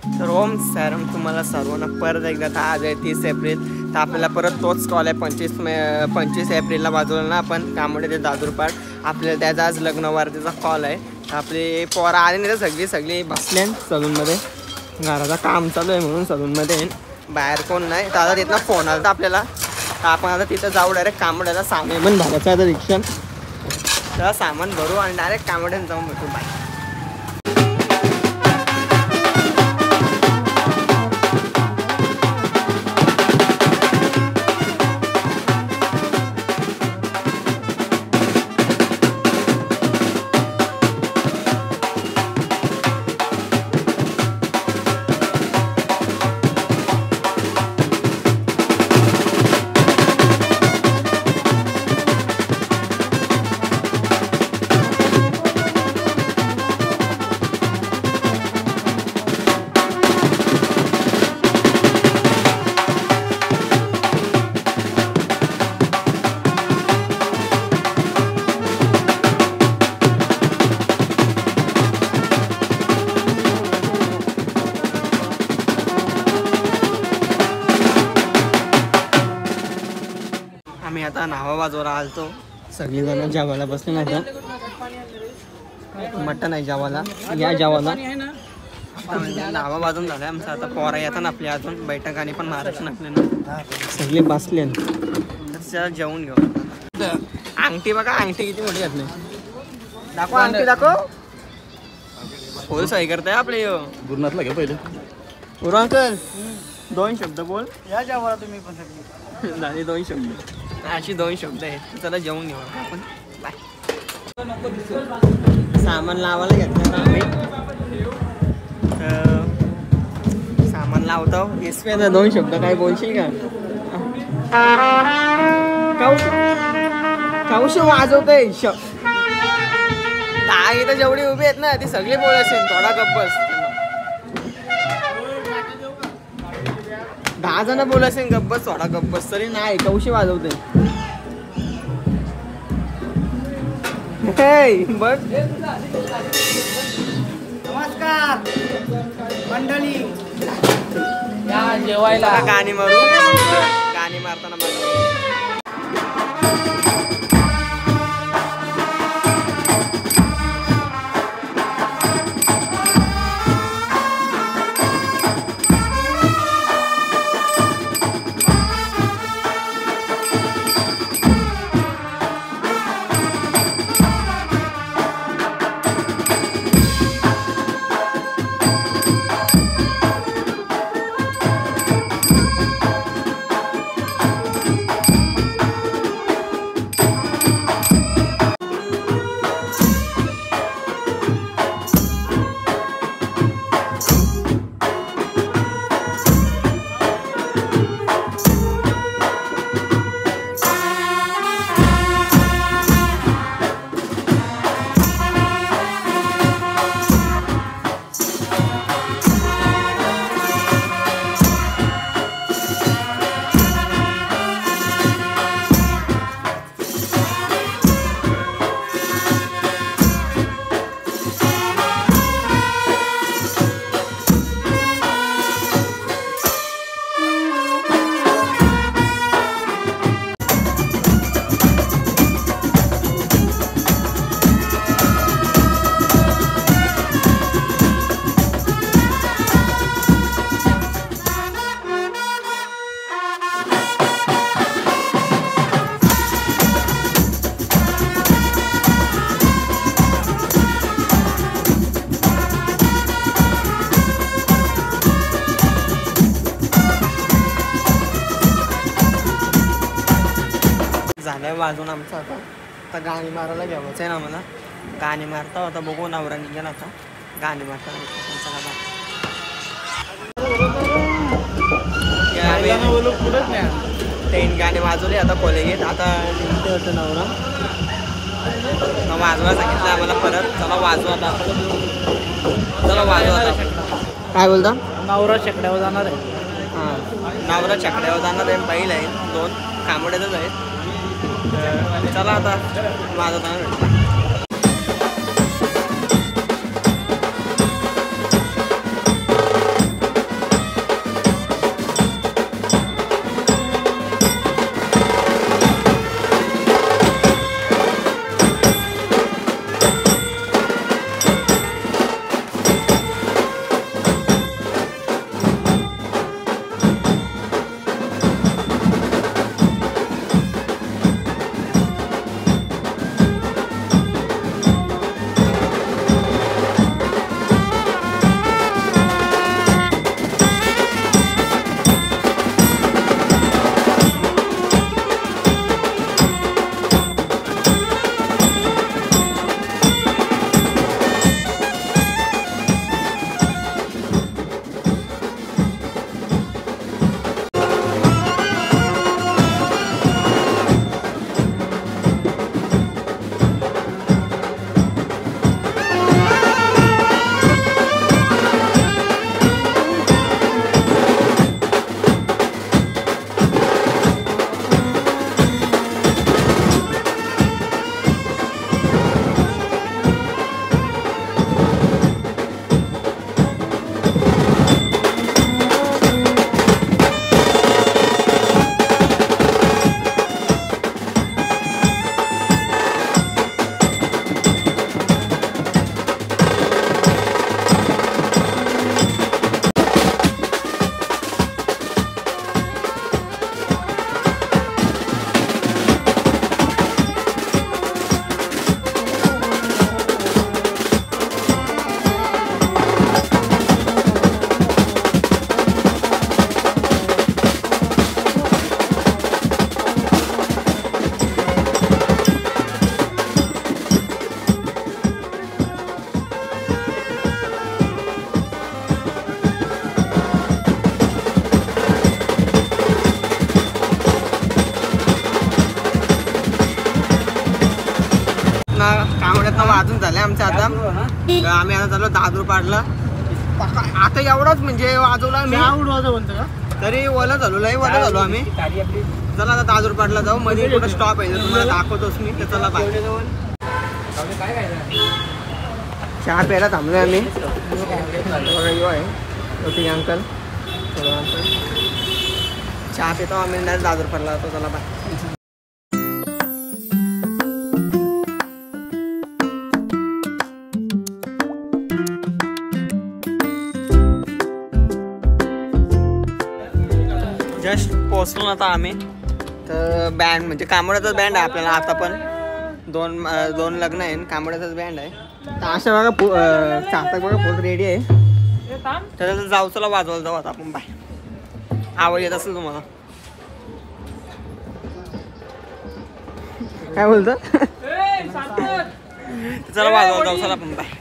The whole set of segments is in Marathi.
तर ओम सॅरम तुम्हाला सर्वांना परत एकदा तर आज आहे 30 एप्रिल. तर आपल्याला परत तोच कॉल आहे 25 एप्रिलला वाजवलं ना आपण त्यामुळे ते दादूरपाड आपल्याला त्याचा आज लग्नवारतीचा कॉल आहे. तर आपले पोरं आले नाही तर सगळी बसले सलूनमध्ये. घराचं काम चालू आहे म्हणून सलूनमध्ये बाहेर कोण नाही. तर आता तिथनं फोन आला तर आपल्याला. तर आपण आता तिथं जाऊ डायरेक्ट कामोड्याला सामान पण भरायचं आता रिक्षा. तर सामान भरू आणि डायरेक्ट कामोड्याला जाऊन भेटू. बाय. आम्ही आता नावा बाजूला आलतो. सगळीजण जेवायला बसले ना. आता मटण आहे जेवायला. या जेवायला नावा बाजून झालं आमचं. आता पोरा येतात आपल्या अजून बैठक आणि पण महाराष्ट्र आपले ना सगळे बसले. तर जेवून घेऊ. अंगठी बघा अंगठी किती मोठी घातली. दाखव अंगठी दाखव. फुल सही करताय आपले गुरुनाथला घे पहिले. अंकल 2 शब्द बोल. या जेवायला तुम्ही पण सगळी. झाले 2 शब्द. अशी 2 शब्द आहेत. चला जेवून घेऊ आपण. बाय. सामान लावायला घेतलं ना आम्ही. सामान लावतो. इसव्याचा 2 शब्द काय बोलशील का. कौश वाजवतोय. दहा इथं जेवढी उभी आहेत ना ती सगळी बोल असेल. थोडा गप्प बस. 10 जण बोल असेल गप्पस. थोडा गप्पस तरी नाही. कौशी वाजवते बघ. नमस्कार मंडळी. या जेवायला गाणी मारू. गाणी मारताना बघा. झालं वाजून आमचं. आता गाणी मारायला घ्यावंच आहे ना मला. गाणी मारता होता बघू नवरा निघेल आता. गाणी मारता ट्रेन गाणी वाजवली. आता कोले घेत आता निघते होतं नवरा. वाजवा सांगितलं आम्हाला परत. चला वाजवा आता. चला वाजवा आता. काय बोलता. नवरा शेकड्यावर जाणार आहे. हां नवरा चकड्यावर जाणार आहे. बैल आहे 2 कांबड्यातच आहेत. चला आता वाजवताना ना कांवड्यात वाजून झाले आमच्या आता. तर आम्ही आता चाललो दादूर पाडला. आता एवढाच म्हणजे वाजवला मी तरी ओला झालो लई ओला झालो आम्ही. चला आता दादूर पाडला जाऊ. मध्ये कुठं स्टॉप आहे तुम्हाला दाखवतोच मी. तर चला बाय. चहा प्यायला थांबलोय आम्ही. आहे अंकल चहा पितो आम्ही नाही दादूर पाडला जातो. चला बाय. जस्ट पोचलो आता आम्ही. तर बँड म्हणजे कांबोड्याचाच बँड आहे आपल्याला. आता पण दोन लग्न आहे कांबोड्याचाच बँड आहे. तर अशा बघा चाहता बघा फुल रेडी आहे. तर जाऊ चला वाजवायला जाऊ आता आपण. बाय. आवाज येत असेल तुम्हाला. काय बोलतो चला वाजवायला जाऊ चला आपण. बाय.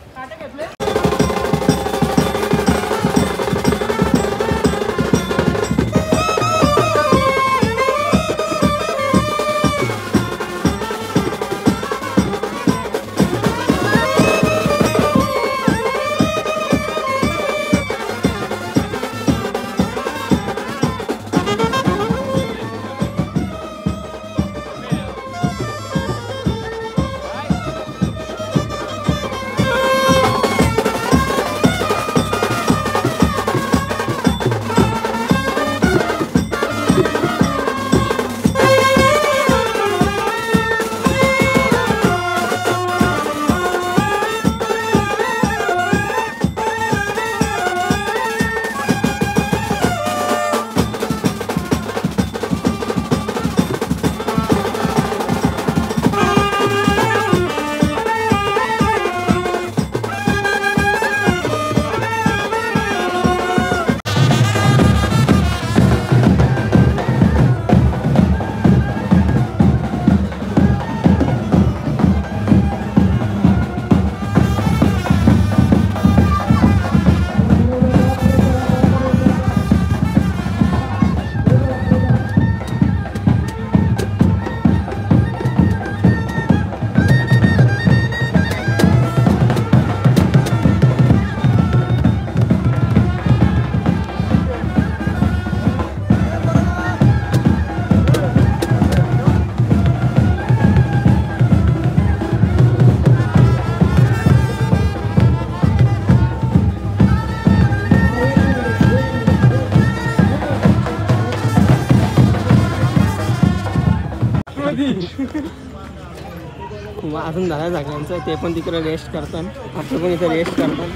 अजून झालं सगळ्यांचं. ते पण तिकडे रेस्ट करतात. आपलं पण इथे रेस्ट करतात.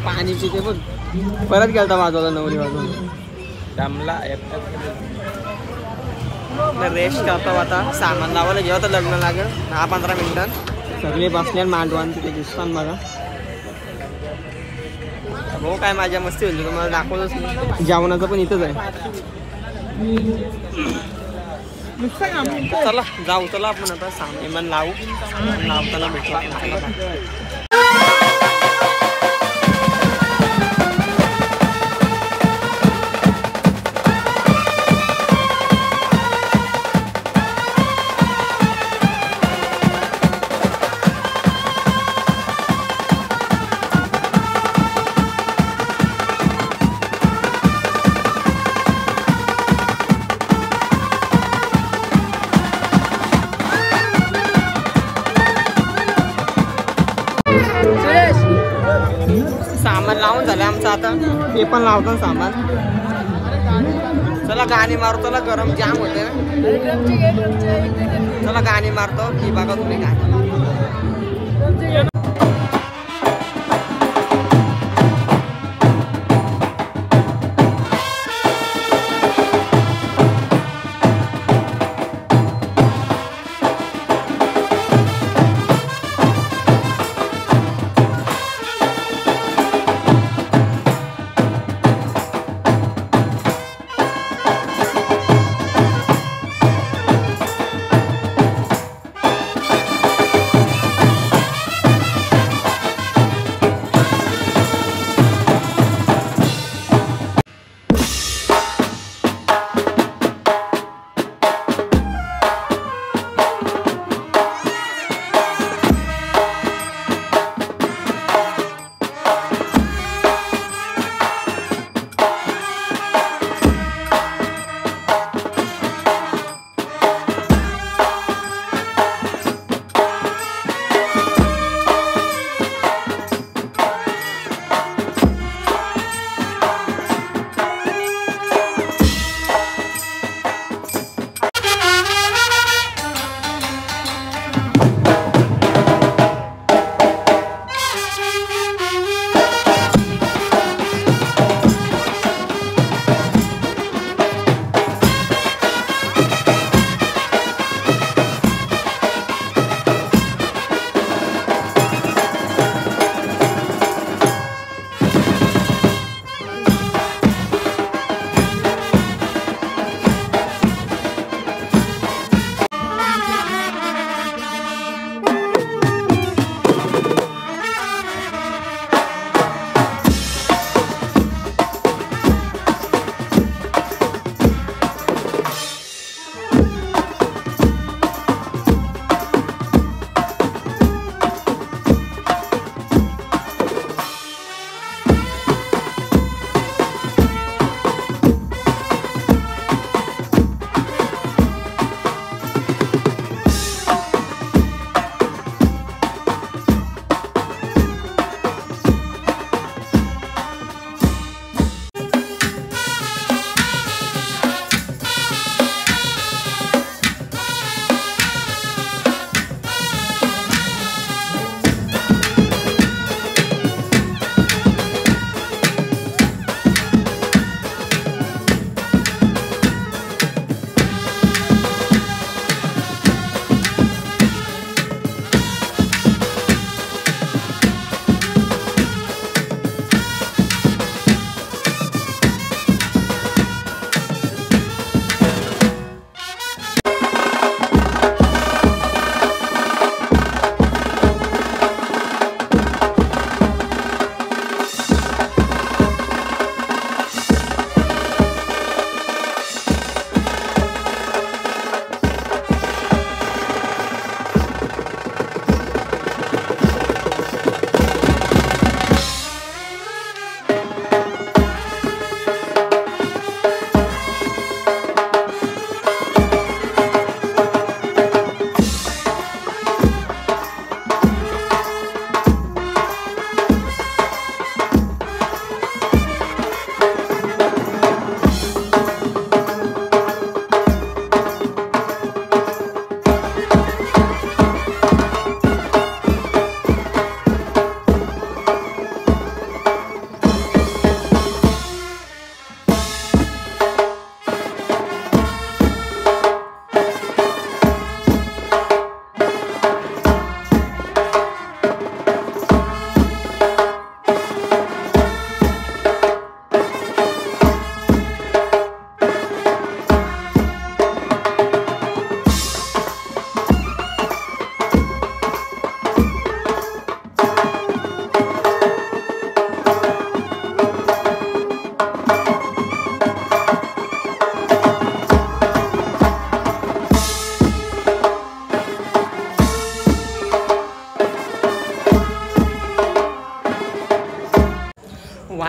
पाणी पिते पण परत गेलता वाजवला नवरी वाजवून दमला. रेस्ट करतो आता. सामान लावायला जेव्हा तर लग्न लागेल 10-15 मिनिटात. सगळे बसल्या मांडवान तिथे दिसतात बघा. हो काय माझ्या मस्ती होती तुम्हाला दाखवलंच नाही. जेवणाचं पण इथंच आहे. चला जाऊ चला आपण आता सामान लावू. लावताना भेटू. सामान लावून झालं आमचं आता. ते पण लावतो सामान. चला गाणी मारतो. चला गरम जाम होते. चला गाणी मारतो की बघा तुम्ही गाणी.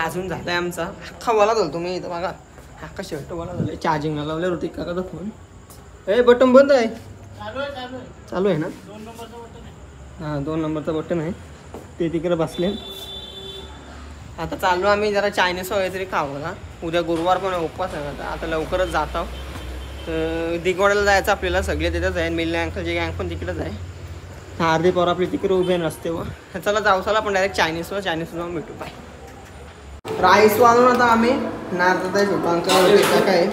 वाजून झालाय आमचा अख्खा बोला झाला तुम्ही इथं बघा अख्खा शर्ट बोला झालाय चार्जिंगला लावले ऋतिक काकाचा फोन ए बटन बंद आहे चालू आहे ना 2 नंबरचं बटन आहे ते तिकडे बसले आता चाललो आम्ही जरा चायनीज वगैरे तरी खावं ना उद्या गुरुवार पण उपवास आहे आता लवकरच जात आहोत तर दिगवाड्याला जायचं आपल्याला सगळे तिथंच आहे मिलने अंकलची गँग पण तिकडेच आहे अर्धी पोरं आपली तिकडे उभे नसते व चला जाऊ चला आपण डायरेक्ट चायनीजवर जाऊन भेटू पाय राईस वाळून आता आम्ही नारदा छोटा अंकल काय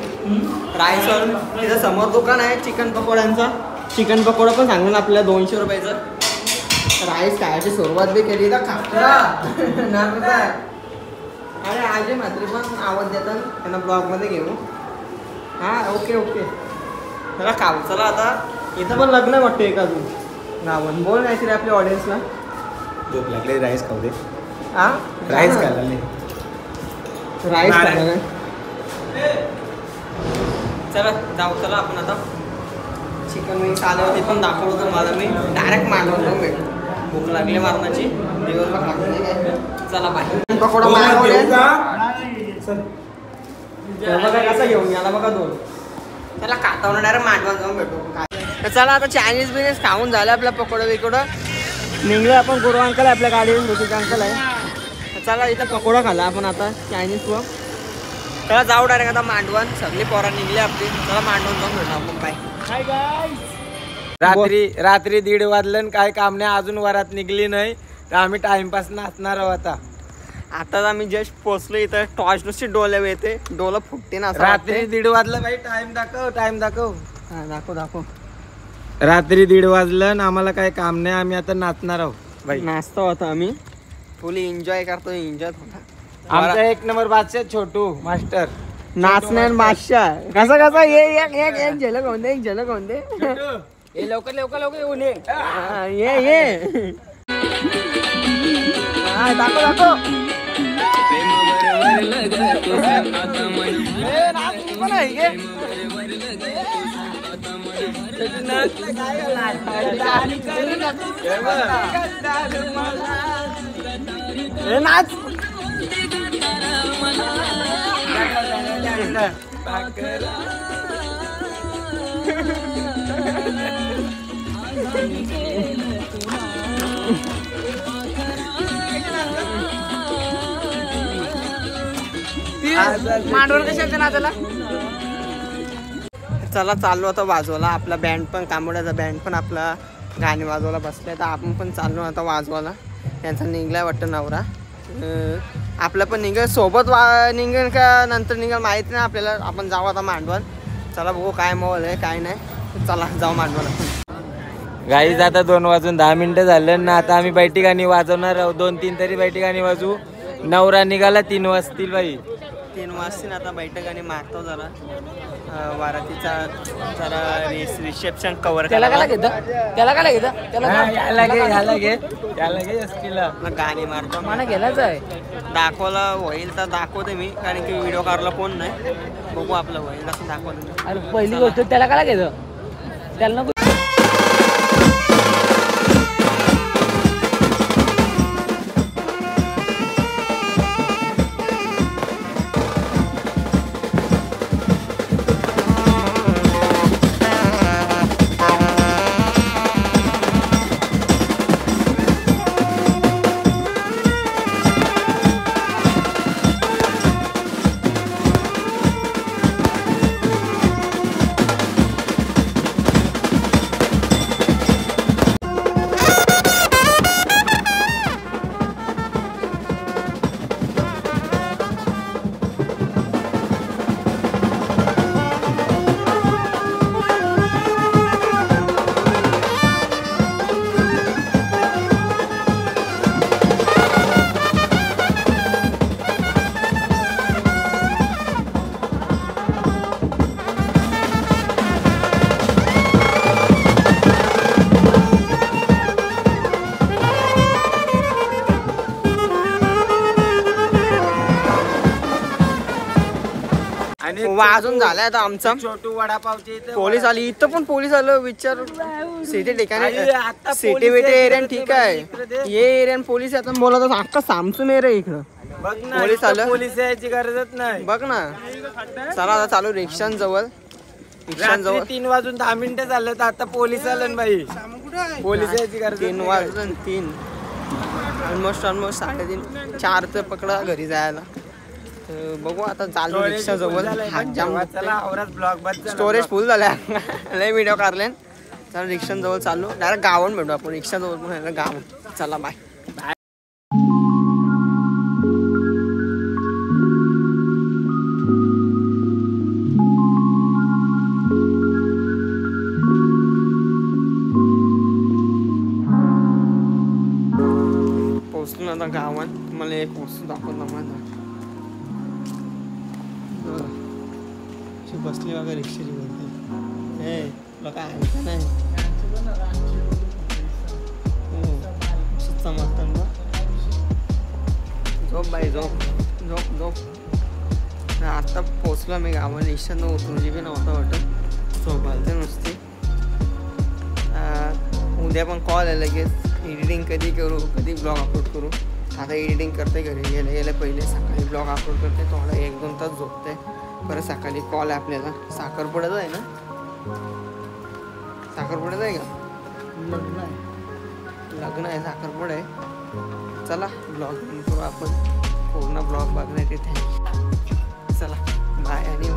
राईस वाळून तिथं समोर दुकान आहे चिकन पकोड्यांचा चिकन पकोडा पण सांगून आपल्याला 200 रुपयाचं राईस खायची सुरुवात बी केली तर खाकरा नारदा अरे आजी मात्र पण आवाज देतात त्यांना ब्लॉगमध्ये घेऊ हां ओके चला खाऊ चला आता इथं पण लग्न वाटतं एक अजून गावन बोल नाही तरी आपल्या ऑडियन्सला झोप लागले राईस खाऊ दे हां राईस खायला राईस खायला चला जाऊ चला आपण आता चिकन विंग्स आले होते पण दाखवलं मला मी डायरेक्ट मांडवून भेटू भूक लागली मारण्याची दिवसभर खातो नाही काय चला बाय पकोडा मागवले बघा कसा घेऊन याला बघा 2 त्याला कातावून डायरेक्ट मांडवात जाऊन भेटू तर चला आता चायनीज बिझनेस खाऊन झालं आपल्या पकोडा बिकोडा निघलं आपण गुरु अंकल आहे आपल्या गाडीवर ऋतिक अंकल आहे चला इथं पकोडा खाला आपण आता चायनीज व चला जाऊ डायरेक्ट आता मांडवण सगळी पोरा निघली आपली चला मांडवून जाऊन भेटू आपण बाय रात्री 1:30 वाजलं काय काम नाही अजून वरात निघली नाही तर आम्ही टाइमपास नाचणार आहोत आता आम्ही जस्ट पोहोचलो इथं टॉर्च नुसती डोल्या येते डोलं फुटते ना रात्री 1:30 वाजलं भाई टाइम दाखव हा दाखव रात्री 1:30 वाजलं ना आम्हाला काय काम नाही आम्ही आता नाचणार आहोत भाई नाचतो होता आम्ही फुली एन्जॉय करतो एन्जॉय आमचा 1 नंबर बादशाह छोटू मास्टर नाचण्या बादशाह कसा ये एक झलक होऊन दे हे लवकर येऊन ये ये दाखव नाच मांडवर कशाला नाचायला चला चाललो आता वाजवायला आपला बँड पण कांबोड्याचा बँड पण आपला गाणी वाजवायला बसलाय तर आपण पण चाललो आता वाजवायला त्यांचा निघलाय वाटतं नवरा आपलं पण निघेल सोबत निघेल का नंतर निघेल माहीत नाही आपल्याला आपण जाऊ आता मांडवात चला बघू काय मोल आहे काय नाही चला जाऊ मांडवाला गाईज आता 2 वाजून 10 मिनिटं झालं ना आता आम्ही बैठी गाणी वाजवणार आहोत 2-3 तरी बैठी गाणी वाजवू नवरा निघाला 3 वाजतील बाई 3 वाजतील आता बैठक आणि मारतो जरा वारातीचा जरा रिसेप्शन कव्हर त्याला काय घेतं गाणी मारतो मला गेलाच आहे दाखवला होईल तर दाखवते मी कारण की व्हिडिओ काढला कोण नाही बघू आपलं होईल असं दाखवतो अरे पहिली गोष्ट त्याला काय घेतं त्याला नको वाजून झालाय आता आमचा छोटू वडापावचे इथे पोलीस आली इथं पण पोलीस आलं विचार सिटी ठिकाणी अरे, आता सिटी पोलीस बिटी आहे, एरियान इकडे ठीक ते आहे इकडे ते. ये एरियान पोलीस आता बोलत अख्खा सामसून एरिया इकडं बघ ना पोलीस आलं. पोलीस यायची गरजच नाही. बघ ना. चला आता चालू रिक्षांजवळ. 3 वाजून 10 मिनिटं झालं तर आता पोलीस आलं ना बाई. पोलीस यायची गरज 3 वाजून 3 ऑलमोस्ट 3:30 4 पकडा घरी जायला. तर बघू आता चालू रिक्षा जवळ. हात जाम स्टोरेज फुल झाल्या. लय व्हिडिओ काढले. चला रिक्षांजवळ चालू. डायरेक्ट गावात भेटू आपण. रिक्षाजवळ पण गाव. चला बाय. पोचलो आता गावात. तुम्हाला एक वस्तू दाखवतो माझा. बसली बघा रिक्षाची वरती. हे तुला काय आहे का नाही? चमकतात बघ. झोप बाई झोप झोप झोप. आता पोचलो मी गावात. रिक्षानं उतरूची बी नव्हतं वाटत. झोपायला नुसती. उद्या पण कॉल आहे लगेच. एडिटिंग कधी करू कधी ब्लॉग अपलोड करू. आता एडिटिंग करते घरी गेले पहिले. सकाळी ब्लॉग अपलोड करते. थोडा 1-2 तास झोपते. परत सकाळी कॉल आहे आपल्याला. साखरपुड्याचं आहे ना? साखरपुड्याचं आहे का? लग्न आहे साखरपुडा आहे. चला ब्लॉग करू आपण. पूर्ण ब्लॉग बघण्यासाठी थँक्यू. चला बाय आणि